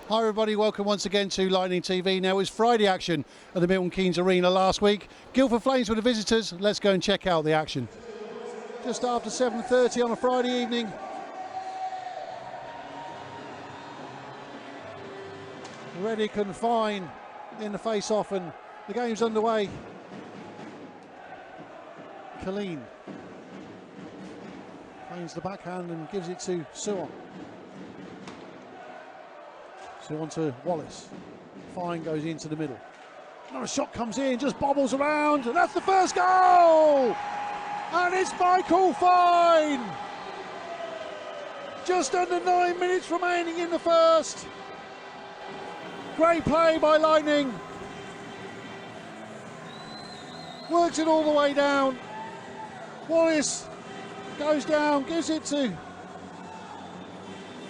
Hi everybody, welcome once again to Lightning TV. Now it was Friday action at the Milton Keynes Arena last week. Guildford Flames were the visitors. Let's go and check out the action. Just after 7:30 on a Friday evening. Reddick and Fine in the face-off and the game's underway. Colleen finds the backhand and gives it to Suon. Suon to Wallace. Fine goes into the middle. Another shot comes in, just bobbles around, and that's the first goal! And it's Michael Fine! Just under 9 minutes remaining in the first. Great play by Lightning. Works it all the way down. Wallace goes down, gives it to, I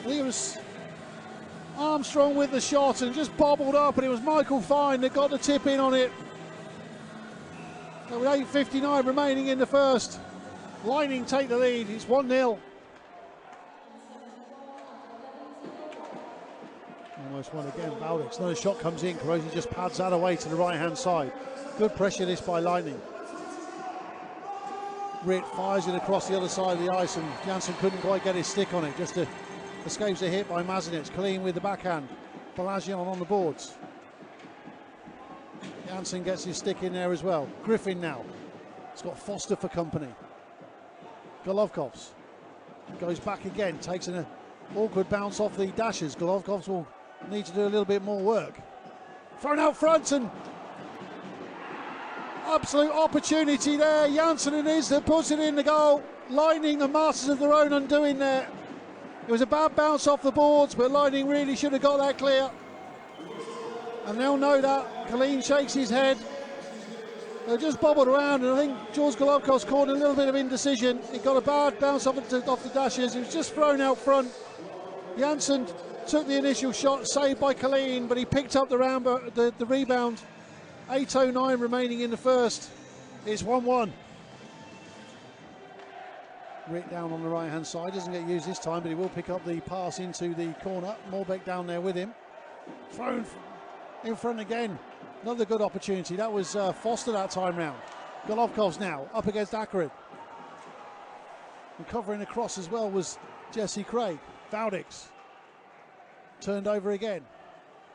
think it was Armstrong with the shot and just bobbled up, and it was Michael Fine that got the tip in on it. So with 8:59 remaining in the first, Lightning take the lead. It's 1-0. Almost one again, Valdix. Another shot comes in, Carosi just pads that away to the right hand side. Good pressure this by Lightning. Ritt fires it across the other side of the ice and Janssen couldn't quite get his stick on it, just escapes a hit by Mazanic. Clean with the backhand. Balagian on the boards. Janssen gets his stick in there as well. Griffin now. It's got Foster for company. Golovkovs goes back again, takes an awkward bounce off the dashes. Golovkovs will need to do a little bit more work. Thrown out front and absolute opportunity there. Janssen and Isda puts it in the goal. Lightning, the masters of their own undoing there. It was a bad bounce off the boards, but Lightning really should have got that clear. And they'll know that. Colleen shakes his head. They just bobbled around, and I think George Golovkov's caught a little bit of indecision. He got a bad bounce off the dashes. He was just thrown out front. Janssen took the initial shot, saved by Colleen, but he picked up the rebound. 8:09 remaining in the first. It's 1-1. Ritt down on the right hand side, doesn't get used this time, but he will pick up the pass into the corner. Morbeck down there with him. Thrown in front again. Another good opportunity. That was Foster that time round. Golovkov's now up against Akrid. And covering across as well was Jesse Craig. Valdix turned over again.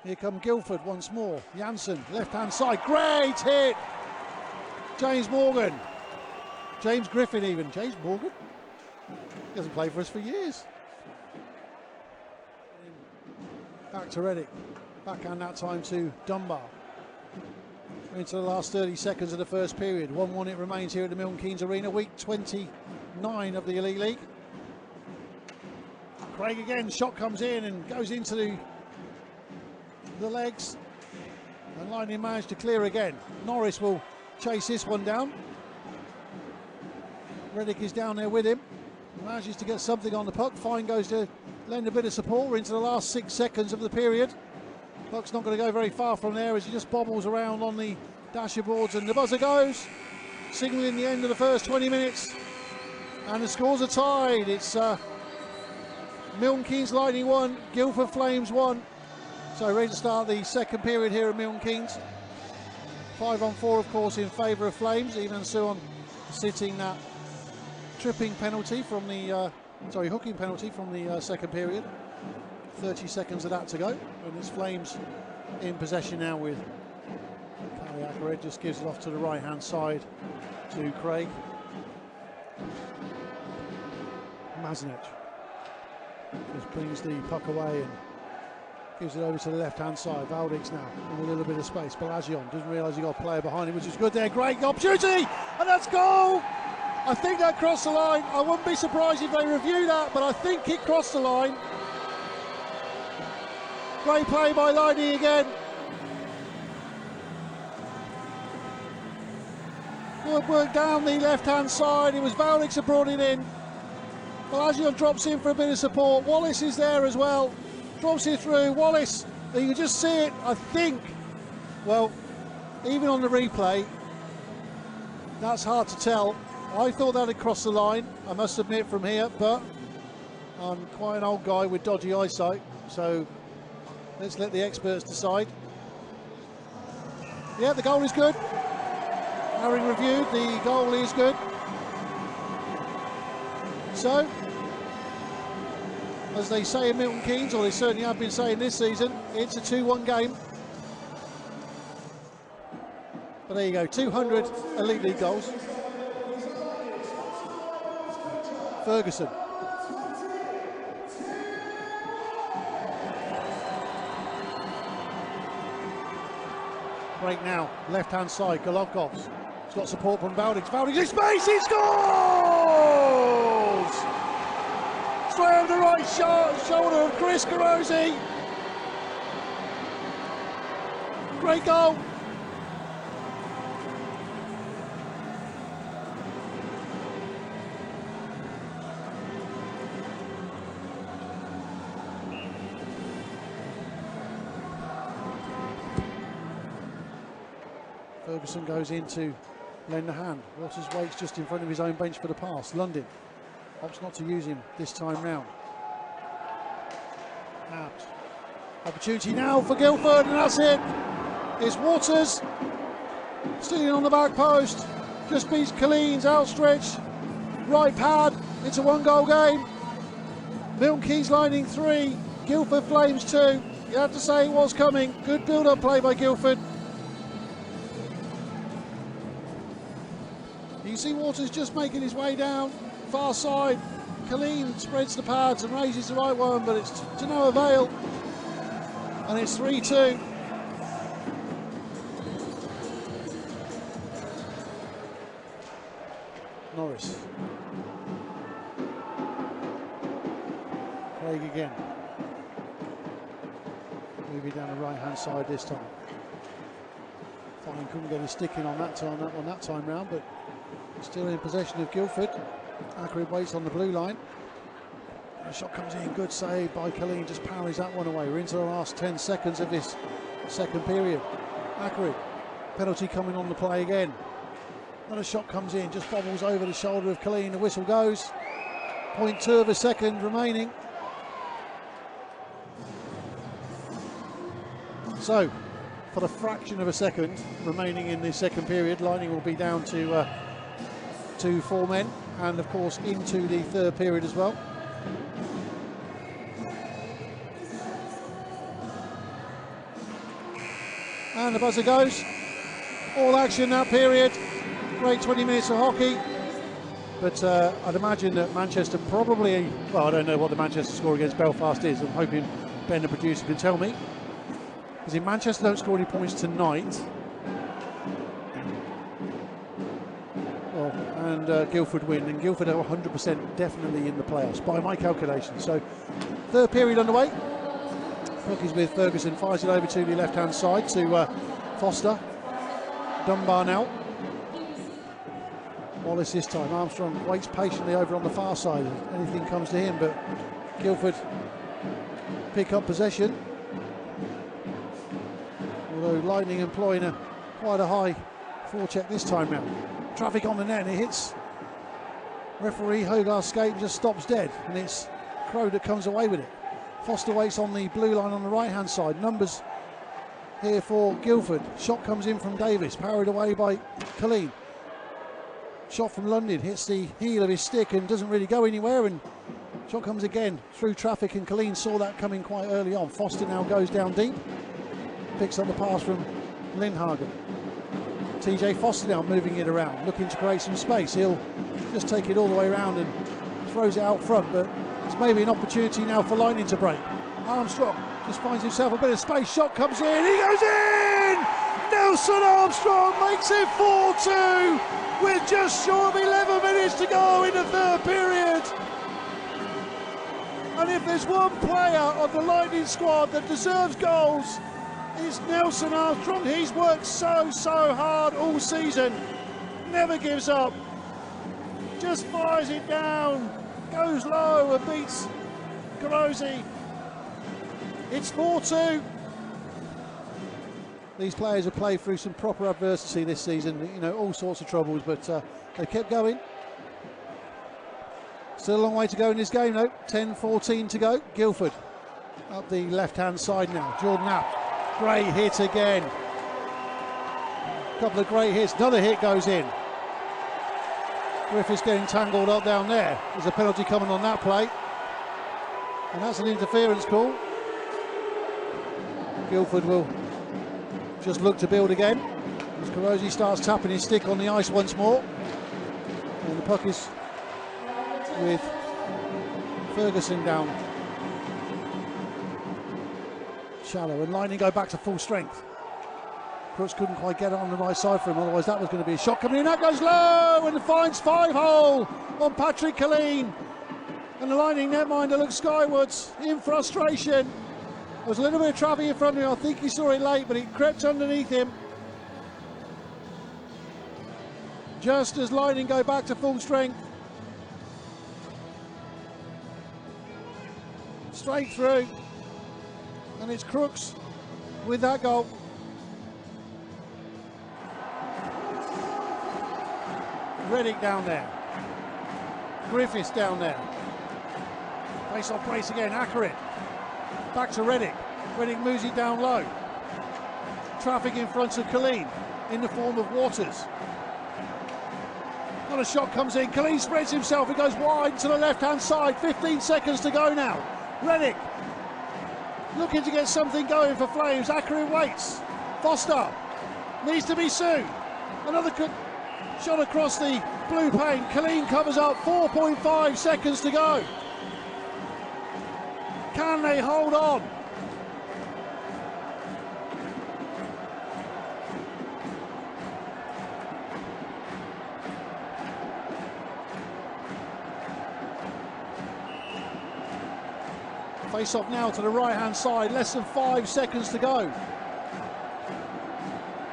Here come Guildford once more. Janssen, left-hand side. Great hit! James Morgan. James Griffin even. James Morgan? He hasn't played for us for years. Back to Reddick. Backhand that time to Dunbar. We're into the last 30 seconds of the first period. 1-1 it remains here at the Milton Keynes Arena. Week 29 of the Elite League. Craig again. Shot comes in and goes into the legs, and Lightning managed to clear again. Norris will chase this one down. Reddick is down there with him, manages to get something on the puck. Fine goes to lend a bit of support. We're into the last 6 seconds of the period. Puck's not going to go very far from there as he just bobbles around on the dasher boards, and the buzzer goes, signalling the end of the first 20 minutes, and the scores are tied. It's Milton Keynes Lightning 1, Guildford Flames 1. So ready to start the second period here at Milton Keynes. 5-on-4 of course in favour of Flames. Even Suon sitting that tripping penalty from the, hooking penalty from the second period. 30 seconds of that to go. And it's Flames in possession now with Kari Akred. Just gives it off to the right hand side to Craig. Mazanic just brings the puck away and gives it over to the left-hand side. Valdix now in a little bit of space. Balagian doesn't realise he got a player behind him, which is good there. Great opportunity, and that's goal! I think that crossed the line. I wouldn't be surprised if they review that, but I think it crossed the line. Great play by Lightning again. Good work down the left-hand side. It was Valdix that brought it in. Balagian drops in for a bit of support. Wallace is there as well. Drops it through. Wallace, you can just see it, I think. Well, even on the replay, that's hard to tell. I thought that had crossed the line, I must admit, from here, but I'm quite an old guy with dodgy eyesight, so Let's let the experts decide. Yeah, the goal is good. Having reviewed, the goal is good. So, as they say in Milton Keynes, or they certainly have been saying this season, it's a 2-1 game. But there you go, 200 Elite League goals. Ferguson. Break now, left-hand side, Golovkov's. He's got support from Valdings. Valdings in space, he scores! Straight over the right shoulder of Chris Carosi. Great goal. Ferguson goes in to lend a hand. Waters waits just in front of his own bench for the pass. London opts not to use him this time round. Out. Opportunity now for Guildford, and that's it. It's Waters stealing on the back post. Just beats Colleen's outstretched right pad. It's a 1-goal game. Milton Keynes lining 3, Guildford Flames 2. You have to say it was coming. Good build-up play by Guildford. You see Waters just making his way down, far side. Colleen spreads the pads and raises the right one, but it's to no avail. And it's 3-2. Norris. Craig again. Moving down the right-hand side this time. Fine, couldn't get a stick in on that time round, but still in possession of Guildford. Ackroyd waits on the blue line. The shot comes in, good save by Colleen, just parries that one away. We're into the last 10 seconds of this second period. Ackroyd, penalty coming on the play again. Another shot comes in, just bobbles over the shoulder of Colleen. The whistle goes. 0.2 of a second remaining. So, for the fraction of a second remaining in the second period, lining will be down to 4 men, and of course into the third period as well. And the buzzer goes. All action that period. Great 20 minutes of hockey. But I'd imagine that Manchester probably, well, I don't know what the Manchester score against Belfast is. I'm hoping Ben, the producer, can tell me. Because if Manchester don't score any points tonight, and Guildford win, and Guildford are 100% definitely in the playoffs by my calculations. So third period underway. Puck is with Ferguson, fires it over to the left hand side to Foster. Dunbar now. Wallace this time. Armstrong waits patiently over on the far side. Anything comes to him, but Guildford pick up possession. Although Lightning employing quite a high forecheck this time round. Traffic on the net, it hits referee Hogarth's skate and just stops dead, and it's Crow that comes away with it. Foster waits on the blue line on the right hand side. Numbers here for Guildford. Shot comes in from Davis, parried away by Colleen. Shot from London, hits the heel of his stick and doesn't really go anywhere, and shot comes again through traffic, and Colleen saw that coming quite early on. Foster now goes down deep, picks up the pass from Lindhagen. TJ Foster now moving it around, looking to create some space. He'll just take it all the way around and throws it out front, but it's maybe an opportunity now for Lightning to break. Armstrong just finds himself a bit of space. Shot comes in, he goes in! Nelson Armstrong makes it 4-2 with just short of 11 minutes to go in the third period. And if there's one player of the Lightning squad that deserves goals, it's Nelson Armstrong. He's worked so hard all season, never gives up, just fires it down, goes low and beats Carosi. It's 4-2. These players have played through some proper adversity this season, you know, all sorts of troubles, but they kept going. Still a long way to go in this game though. 10-14 to go. Guildford up the left-hand side now. Jordan App, great hit again. A couple of great hits, another hit goes in. Griffiths getting tangled up down there. There's a penalty coming on that play. And that's an interference call. Guildford will just look to build again as Carosi starts tapping his stick on the ice once more. And the puck is with Ferguson down shallow, and Lining go back to full strength. Crooks couldn't quite get it on the right side for him, otherwise that was going to be a shot coming in. That goes low and finds 5-hole on Patrick Killeen. And the Lining netminder looks skywards in frustration. There was a little bit of traffic in front of him. I think he saw it late, but it crept underneath him. Just as Lining go back to full strength. Straight through. And it's Crooks with that goal. Reddick down there. Griffiths down there. Face off brace again, accurate. Back to Reddick. Reddick moves it down low. Traffic in front of Killeen in the form of Waters. Another shot comes in. Killeen spreads himself. He goes wide to the left-hand side. 15 seconds to go now. Reddick looking to get something going for Flames. Accurate waits. Foster needs to be soon. Another shot across the blue paint. Killeen covers up. 4.5 seconds to go. Can they hold on? Face off now to the right hand side, less than 5 seconds to go.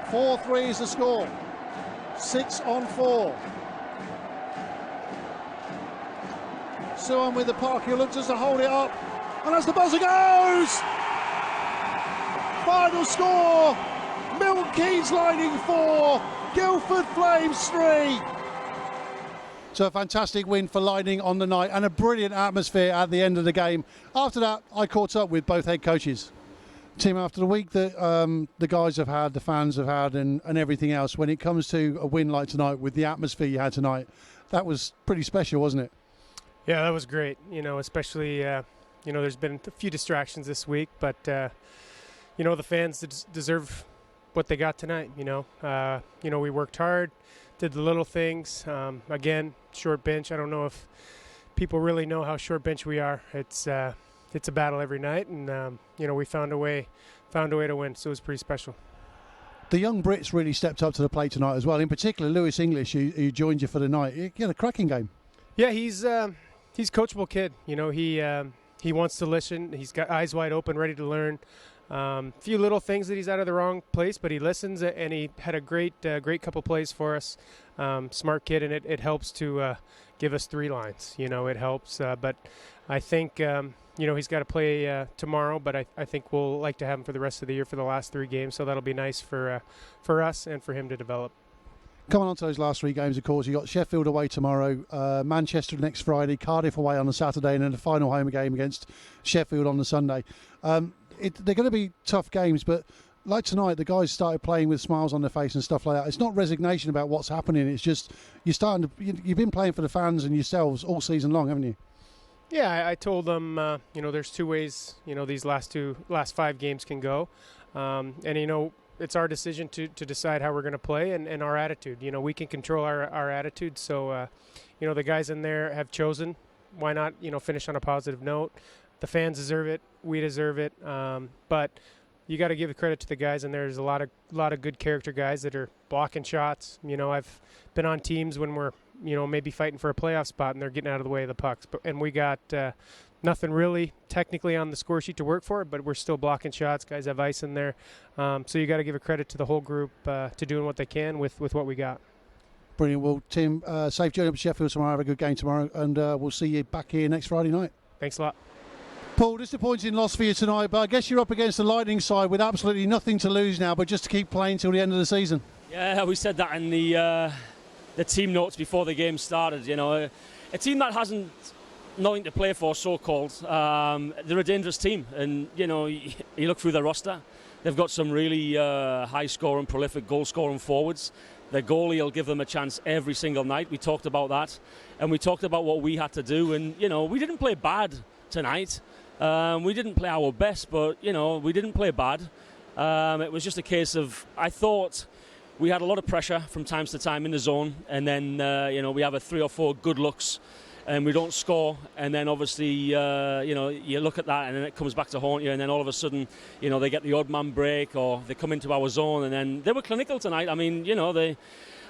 4-3 is the score. 6-on-4. Suhan with the puck, he looks to hold it up. And as the buzzer goes, final score, Milton Keynes Lining 4, Guildford Flames 3. So a fantastic win for Lining on the night and a brilliant atmosphere at the end of the game. After that, I caught up with both head coaches. Tim, after the week that the guys have had, the fans have had and everything else, when it comes to a win like tonight with the atmosphere you had tonight, that was pretty special, wasn't it? Yeah, that was great, especially... there's been a few distractions this week, but, the fans deserve what they got tonight, we worked hard, did the little things. Again, short bench. I don't know if people really know how short bench we are. It's a battle every night, and, we found a way to win, so it was pretty special. The young Brits really stepped up to the plate tonight as well, in particular Lewis English, who joined you for the night. He had a cracking game. Yeah, he's a coachable kid. He wants to listen. He's got eyes wide open, ready to learn. A few little things that he's out of the wrong place, but he listens, and he had a great couple plays for us. Smart kid, and it helps to give us 3 lines. It helps. But I think, he's got to play tomorrow, but I think we'll like to have him for the rest of the year for the last 3 games, so that'll be nice for us and for him to develop. Coming on to those last 3 games, of course, you've got Sheffield away tomorrow, Manchester next Friday, Cardiff away on the Saturday, and then the final home game against Sheffield on the Sunday. They're going to be tough games, but like tonight, the guys started playing with smiles on their face and stuff like that. It's not resignation about what's happening. It's just you've been playing for the fans and yourselves all season long, haven't you? Yeah, I told them, there's 2 ways, these last 5 games can go. And, it's our decision to decide how we're going to play and our attitude. We can control our attitude. So, the guys in there have chosen. Why not, finish on a positive note? The fans deserve it. We deserve it. But you got to give the credit to the guys in there. There's a lot of good character guys that are blocking shots. I've been on teams when we're, maybe fighting for a playoff spot and they're getting out of the way of the pucks. And we got nothing really technically on the score sheet to work for, but we're still blocking shots. Guys have ice in there. So you got to give a credit to the whole group to doing what they can with what we got. Brilliant. Well, Tim, safe journey up to Sheffield tomorrow. Have a good game tomorrow, and we'll see you back here next Friday night. Thanks a lot. Paul, disappointing loss for you tonight, but I guess you're up against the Lightning side with absolutely nothing to lose now, but just to keep playing till the end of the season. Yeah, we said that in the team notes before the game started. A team that hasn't nothing to play for, so-called. They're a dangerous team, and you know, you look through their roster. They've got some really high-scoring, prolific goal-scoring forwards. Their goalie will give them a chance every single night. We talked about that, and we talked about what we had to do. And you know, we didn't play bad tonight. We didn't play our best, but you know, we didn't play bad. It was just a case of, I thought we had a lot of pressure from times to time in the zone, and then you know, we have 3 or 4 good looks, and we don't score, and then obviously you know, you look at that and then it comes back to haunt you, and then all of a sudden, you know, they get the odd man break or they come into our zone, and then they were clinical tonight. I mean, you know,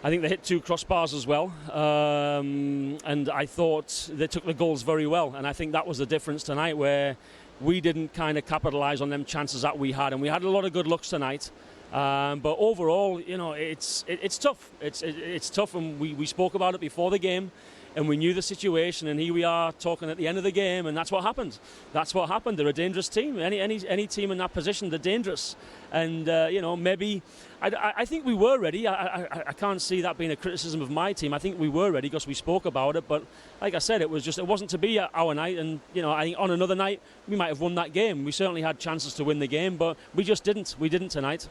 I think they hit 2 crossbars as well, and I thought they took the goals very well, and I think that was the difference tonight, where we didn't kind of capitalise on them chances that we had, and we had a lot of good looks tonight. But overall, you know, it's tough. It's tough, and we spoke about it before the game, and we knew the situation, and here we are talking at the end of the game, and that's what happened. That's what happened. They're a dangerous team. Any team in that position, they're dangerous. And you know, maybe I think we were ready. I can't see that being a criticism of my team. I think we were ready because we spoke about it. But like I said, it wasn't to be our night. And you know, I think on another night we might have won that game. We certainly had chances to win the game, but we just didn't. We didn't tonight.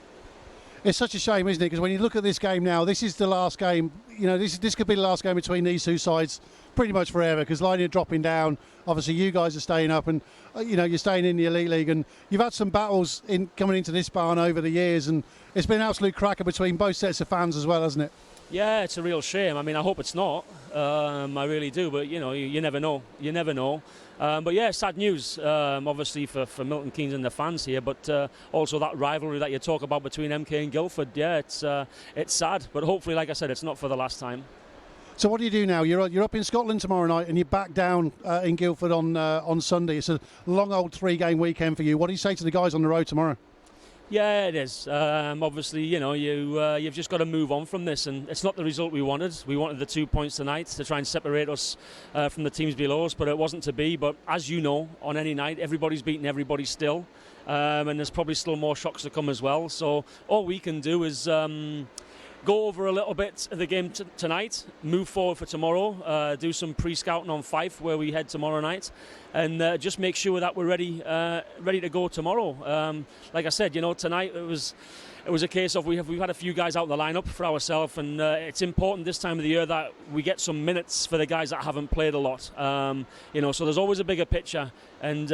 It's such a shame, isn't it? Because when you look at this game now, this is the last game. You know, this could be the last game between these two sides pretty much forever, because Lion are dropping down. Obviously, you guys are staying up, and you know, you're staying in the Elite League, and you've had some battles coming into this barn over the years, and it's been an absolute cracker between both sets of fans as well, hasn't it? Yeah, it's a real shame. I mean, I hope it's not. I really do, but you know, you never know. You never know. But yeah, sad news, obviously for Milton Keynes and the fans here, but also that rivalry that you talk about between MK and Guildford. Yeah, it's sad, but hopefully, like I said, it's not for the last time. So what do you do now? You're up in Scotland tomorrow night, and you're back down in Guildford on Sunday. It's a long old 3-game weekend for you. What do you say to the guys on the road tomorrow? Yeah, it is. Obviously, you know, you've just got to move on from this, and it's not the result we wanted. We wanted the 2 points tonight to try and separate us from the teams below us, but it wasn't to be. But as you know, on any night, everybody's beating everybody still, and there's probably still more shocks to come as well. So all we can do is go over a little bit of the game tonight, move forward for tomorrow, do some pre-scouting on Fife where we head tomorrow night, and just make sure that we're ready to go tomorrow. Like I said, you know, tonight it was a case of we've had a few guys out the lineup for ourselves, and it's important this time of the year that we get some minutes for the guys that haven't played a lot. You know, so there's always a bigger picture, and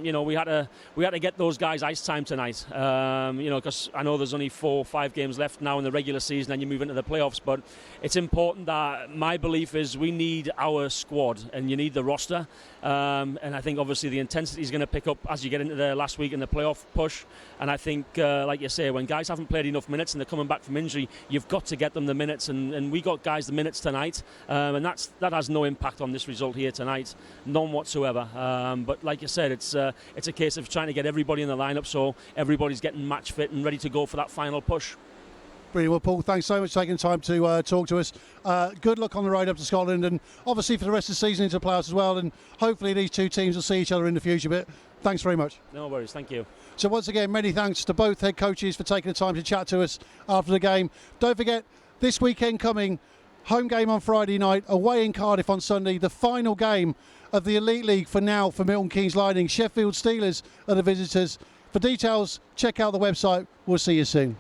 you know, we had to get those guys ice time tonight. You know, because I know there's only 4 or 5 games left now in the regular season, and you move into the playoffs. But it's important that my belief is we need our squad, and you need the roster. And I think obviously the intensity is going to pick up as you get into the last week in the playoff push. And I think, like you say, when guys haven't played enough minutes and they're coming back from injury, you've got to get them the minutes. And we got guys the minutes tonight, and that has no impact on this result here tonight, none whatsoever. But like you said, it's a case of trying to get everybody in the lineup so everybody's getting match fit and ready to go for that final push. Brilliant. Well, Paul, thanks so much for taking the time to talk to us. Good luck on the road up to Scotland, and obviously for the rest of the season into the playoffs as well. And hopefully these two teams will see each other in the future. But thanks very much. No worries. Thank you. So once again, many thanks to both head coaches for taking the time to chat to us after the game. Don't forget, this weekend coming, home game on Friday night, away in Cardiff on Sunday, the final game of the Elite League for now for Milton Keynes Lightning. Sheffield Steelers are the visitors. For details, check out the website. We'll see you soon.